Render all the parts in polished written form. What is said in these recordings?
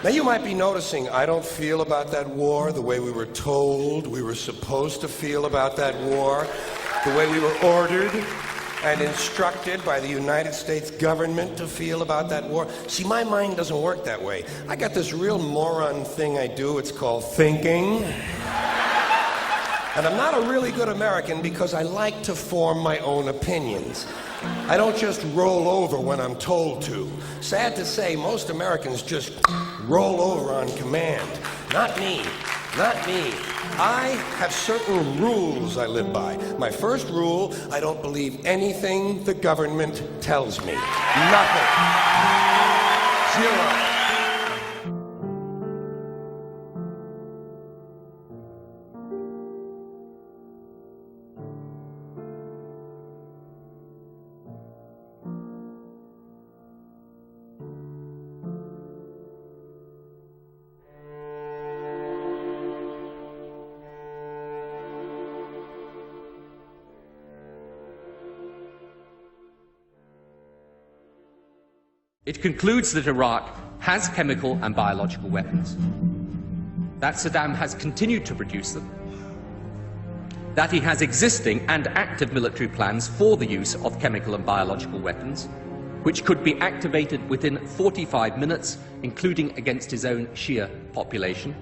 Now you might be noticing I don't feel about that war the way we were told we were supposed to feel about that war, the way we were ordered and instructed by the United States government to feel about that war. See, my mind doesn't work that way. I got this real moron thing I do, it's called thinking. And I'm not a really good American because I like to form my own opinions. I don't just roll over when I'm told to. Sad to say, most Americans just roll over on command. Not me. Not me. I have certain rules I live by. My first rule, I don't believe anything the government tells me. Nothing. Zero. It concludes that Iraq has chemical and biological weapons, that Saddam has continued to produce them, that he has existing and active military plans for the use of chemical and biological weapons, which could be activated within 45 minutes, including against his own Shia population.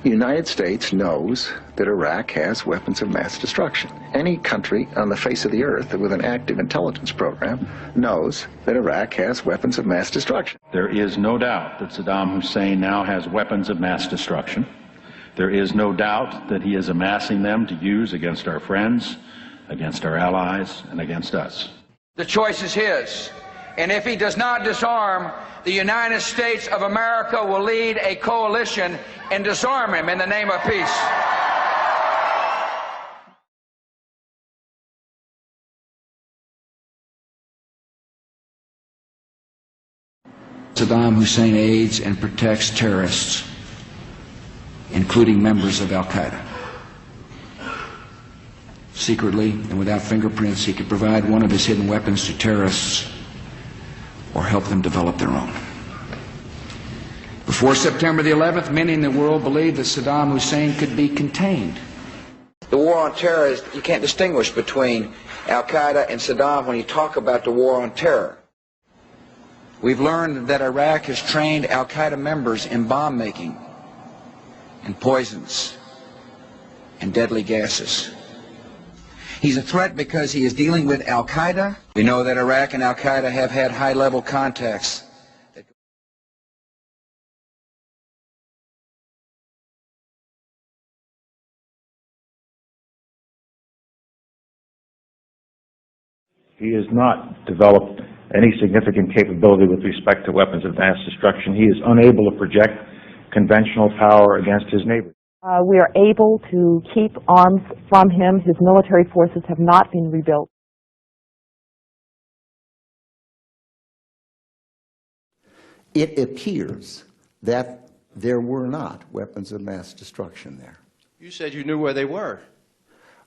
The United States knows that Iraq has weapons of mass destruction. Any country on the face of the earth with an active intelligence program knows that Iraq has weapons of mass destruction. There is no doubt that Saddam Hussein now has weapons of mass destruction. There is no doubt that he is amassing them to use against our friends, against our allies, and against us. The choice is his. And if he does not disarm, the United States of America will lead a coalition and disarm him in the name of peace. Saddam Hussein aids and protects terrorists, including members of Al-Qaeda. Secretly and without fingerprints, he could provide one of his hidden weapons to terrorists or help them develop their own. Before September the 11th, many in the world believed that Saddam Hussein could be contained. The war on terror is, you can't distinguish between Al-Qaeda and Saddam when you talk about the war on terror. We've learned that Iraq has trained Al-Qaeda members in bomb making and poisons and deadly gases. He's a threat because he is dealing with Al-Qaeda. We know that Iraq and Al-Qaeda have had high-level contacts. He has not developed any significant capability with respect to weapons of mass destruction. He is unable to project conventional power against his neighbors. We are able to keep arms from him. His military forces have not been rebuilt. It appears that there were not weapons of mass destruction there. You said you knew where they were.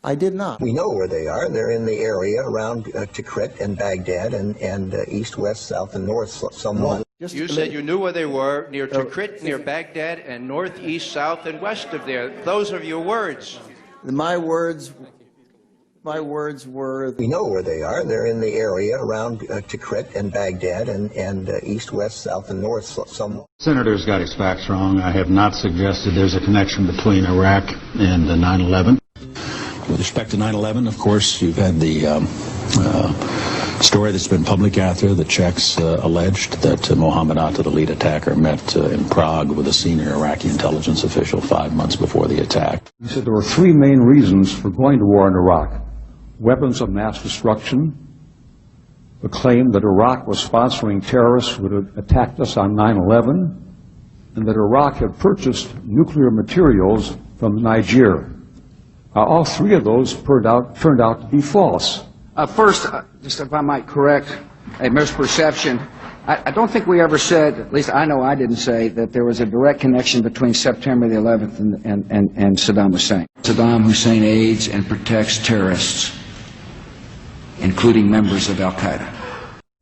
I did not. We know where they are. They're in the area around Tikrit and Baghdad and east, west, south, and north somewhat. You said you knew where they were, near Tikrit, near Baghdad, and north, east, south, and west of there. Those are your words. My words were... We know where they are. They're in the area around Tikrit and Baghdad and east, west, south, and north somewhat. Senator's got his facts wrong. I have not suggested there's a connection between Iraq and 9/11. With respect to 9/11, of course, you've had the story that's been public out there. The Czechs alleged that Mohammed Atta, the lead attacker, met in Prague with a senior Iraqi intelligence official 5 months before the attack. He said there were three main reasons for going to war in Iraq: weapons of mass destruction, the claim that Iraq was sponsoring terrorists who had attacked us on 9/11, and that Iraq had purchased nuclear materials from Niger. All three of those turned out to be false. First, just if I might correct a misperception, I don't think we ever said, at least I know I didn't say, that there was a direct connection between September the 11th and Saddam Hussein. Saddam Hussein aids and protects terrorists, including members of Al-Qaeda.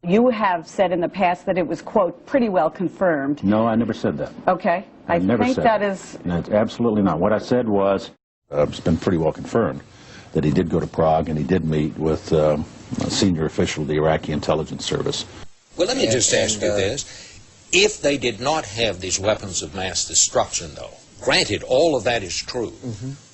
You have said in the past that it was, quote, pretty well confirmed. No, I never said that. Okay. I never think said that is... No, it's absolutely not. What I said was, it's been pretty well confirmed that he did go to Prague and he did meet with a senior official of the Iraqi intelligence service. Well, let me just ask you this. If they did not have these weapons of mass destruction, though, granted, all of that is true,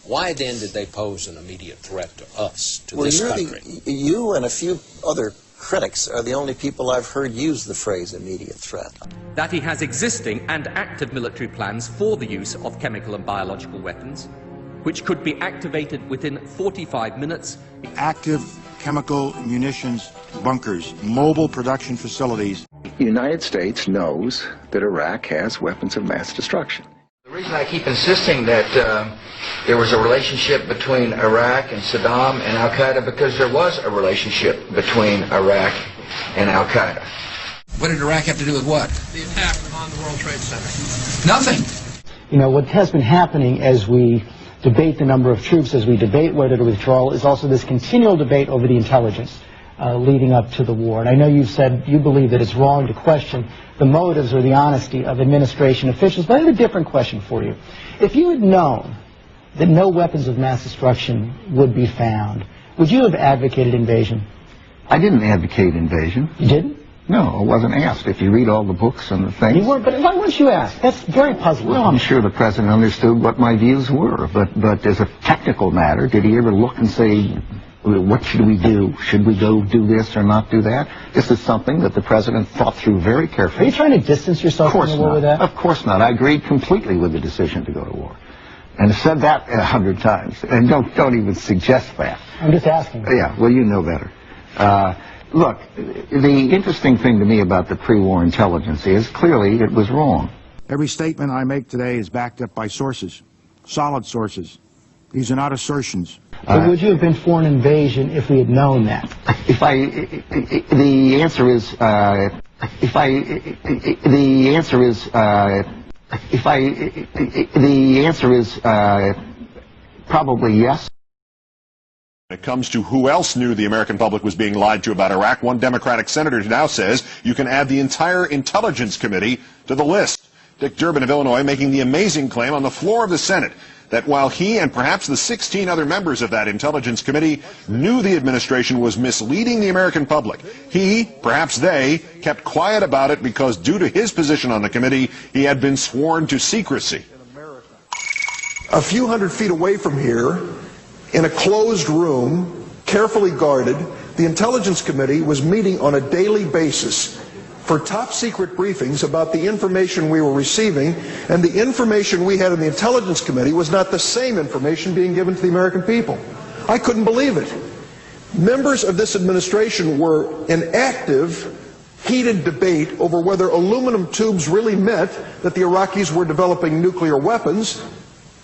why then did they pose an immediate threat to us, to this country? You and a few other critics are the only people I've heard use the phrase immediate threat. That he has existing and active military plans for the use of chemical and biological weapons, which could be activated within 45 minutes. Active chemical munitions bunkers, mobile production facilities. The United States knows that Iraq has weapons of mass destruction. The reason I keep insisting that there was a relationship between Iraq and Saddam and al-Qaeda, because there was a relationship between Iraq and al-Qaeda. What did Iraq have to do with what? The attack on the World Trade Center. Nothing. You know, what has been happening as we debate the number of troops, as we debate whether to withdraw, is also this continual debate over the intelligence leading up to the war. And I know you've said you believe that it's wrong to question the motives or the honesty of administration officials, but I have a different question for you. If you had known that no weapons of mass destruction would be found, would you have advocated invasion? I didn't advocate invasion. You didn't? No, I wasn't asked. If you read all the books and the things... You weren't, but why weren't you asked? That's very puzzling. Well, I'm sure the president understood what my views were, but as a technical matter, did he ever look and say, what should we do? Should we go do this or not do that? This is something that the president thought through very carefully. Are you trying to distance yourself from the war with that? Of course not. I agreed completely with the decision to go to war. And I've said that 100 times. And don't even suggest that. I'm just asking. Yeah, well, you know better. Look, the interesting thing to me about the pre-war intelligence is clearly it was wrong. Every statement I make today is backed up by sources, solid sources. These are not assertions. But would you have been for an invasion if we had known that? The answer is probably yes. When it comes to who else knew the American public was being lied to about Iraq, one Democratic senator now says you can add the entire Intelligence Committee to the list. Dick Durbin of Illinois making the amazing claim on the floor of the Senate that while he and perhaps the 16 other members of that Intelligence Committee knew the administration was misleading the American public, he, perhaps they, kept quiet about it because due to his position on the committee, he had been sworn to secrecy. A few hundred feet away from here, in a closed room, carefully guarded, the Intelligence Committee was meeting on a daily basis for top-secret briefings about the information we were receiving, and the information we had in the Intelligence Committee was not the same information being given to the American people. I couldn't believe it. Members of this administration were in active, heated debate over whether aluminum tubes really meant that the Iraqis were developing nuclear weapons.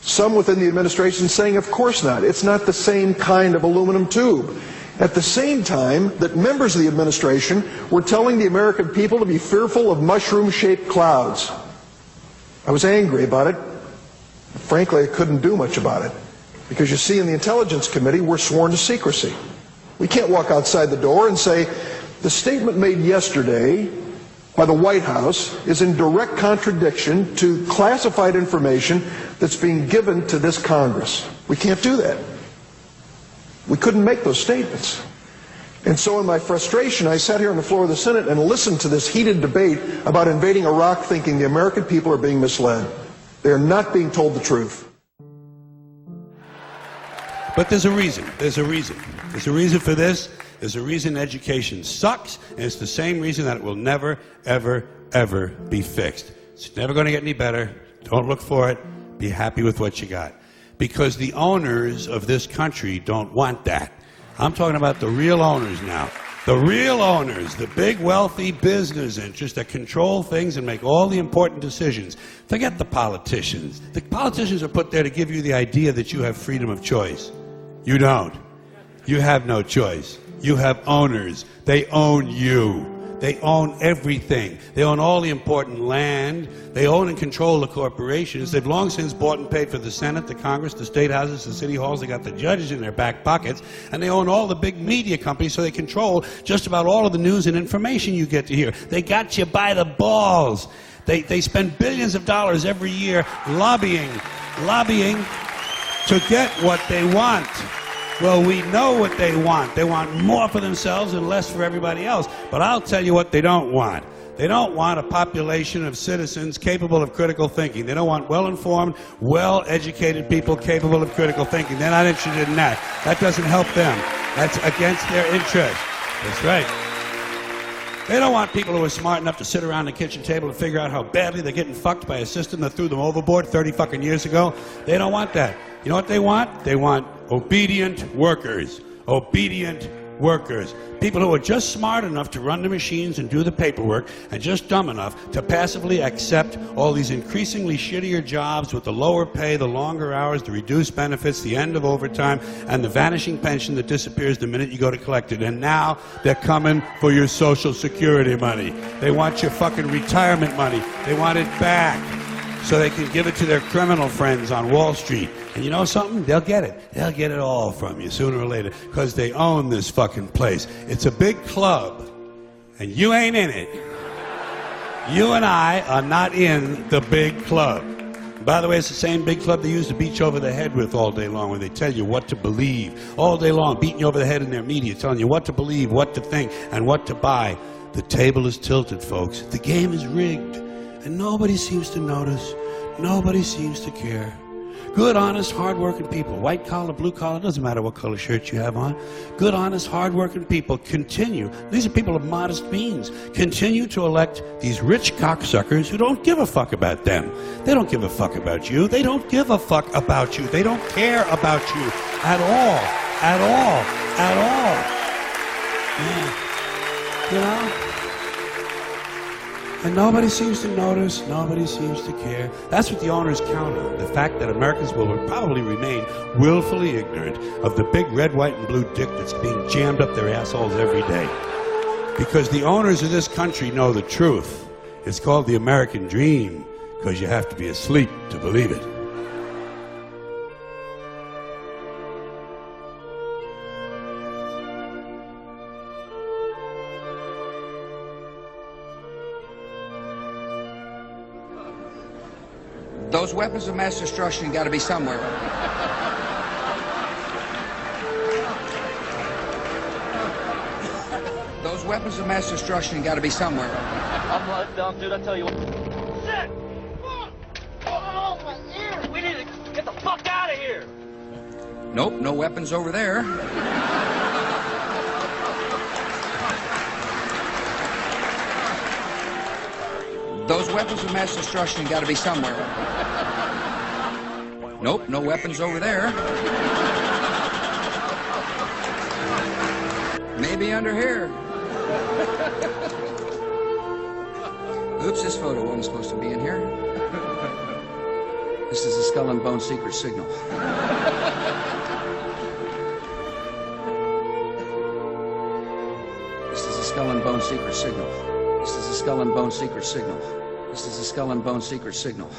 Some within the administration saying, of course not. It's not the same kind of aluminum tube. At the same time that members of the administration were telling the American people to be fearful of mushroom-shaped clouds. I was angry about it. Frankly, I couldn't do much about it. Because you see, in the Intelligence Committee, we're sworn to secrecy. We can't walk outside the door and say, the statement made yesterday by the White House is in direct contradiction to classified information that's being given to this Congress. We can't do that. We couldn't make those statements. And so in my frustration, I sat here on the floor of the Senate and listened to this heated debate about invading Iraq, thinking the American people are being misled. They are not being told the truth. But there's a reason. There's a reason. There's a reason for this. There's a reason education sucks, and it's the same reason that it will never, ever, ever be fixed. It's never going to get any better. Don't look for it. Be happy with what you got. Because the owners of this country don't want that. I'm talking about the real owners now. The real owners, the big wealthy business interests that control things and make all the important decisions. Forget the politicians. The politicians are put there to give you the idea that you have freedom of choice. You don't. You have no choice. You have owners. They own you. They own everything. They own all the important land. They own and control the corporations. They've long since bought and paid for the Senate, the Congress, the state houses, the city halls. They got the judges in their back pockets. And they own all the big media companies, so they control just about all of the news and information you get to hear. They got you by the balls. They spend billions of dollars every year lobbying to get what they want. Well, we know what they want. They want more for themselves and less for everybody else. But I'll tell you what they don't want. They don't want a population of citizens capable of critical thinking. They don't want well-informed, well-educated people capable of critical thinking. They're not interested in that. That doesn't help them. That's against their interest. That's right. They don't want people who are smart enough to sit around the kitchen table and figure out how badly they're getting fucked by a system that threw them overboard 30 fucking years ago. They don't want that. You know what they want? They want obedient workers. Obedient workers. People who are just smart enough to run the machines and do the paperwork, and just dumb enough to passively accept all these increasingly shittier jobs with the lower pay, the longer hours, the reduced benefits, the end of overtime, and the vanishing pension that disappears the minute you go to collect it. And now they're coming for your Social Security money. They want your fucking retirement money. They want it back so they can give it to their criminal friends on Wall Street. And you know something? They'll get it. They'll get it all from you sooner or later, because they own this fucking place. It's a big club, and you ain't in it. You and I are not in the big club. By the way, it's the same big club they use to beat you over the head with all day long, when they tell you what to believe. All day long, beating you over the head in their media, telling you what to believe, what to think, and what to buy. The table is tilted, folks. The game is rigged. And nobody seems to notice. Nobody seems to care. Good, honest, hard-working people, white collar, blue collar, doesn't matter what color shirt you have on. Good, honest, hard-working people continue. These are people of modest means. Continue to elect these rich cocksuckers who don't give a fuck about them. They don't give a fuck about you. They don't give a fuck about you. They don't care about you at all. At all. At all. Yeah. You know? And nobody seems to notice, nobody seems to care. That's what the owners count on, the fact that Americans will probably remain willfully ignorant of the big red, white, and blue dick that's being jammed up their assholes every day. Because the owners of this country know the truth. It's called the American dream, because you have to be asleep to believe it. Those weapons of mass destruction got to be somewhere. Those weapons of mass destruction got to be somewhere. I'm not dumb, dude. I tell you what. Shit! Oh, my ear! We need to get the fuck out of here! Nope, no weapons over there. Those weapons of mass destruction got to be somewhere. Nope, no weapons over there. Maybe under here. Oops, this photo wasn't supposed to be in here. This is a Skull and Bone secret signal. This is a Skull and Bone secret signal. This is a Skull and Bone secret signal. This is a Skull and Bone secret signal.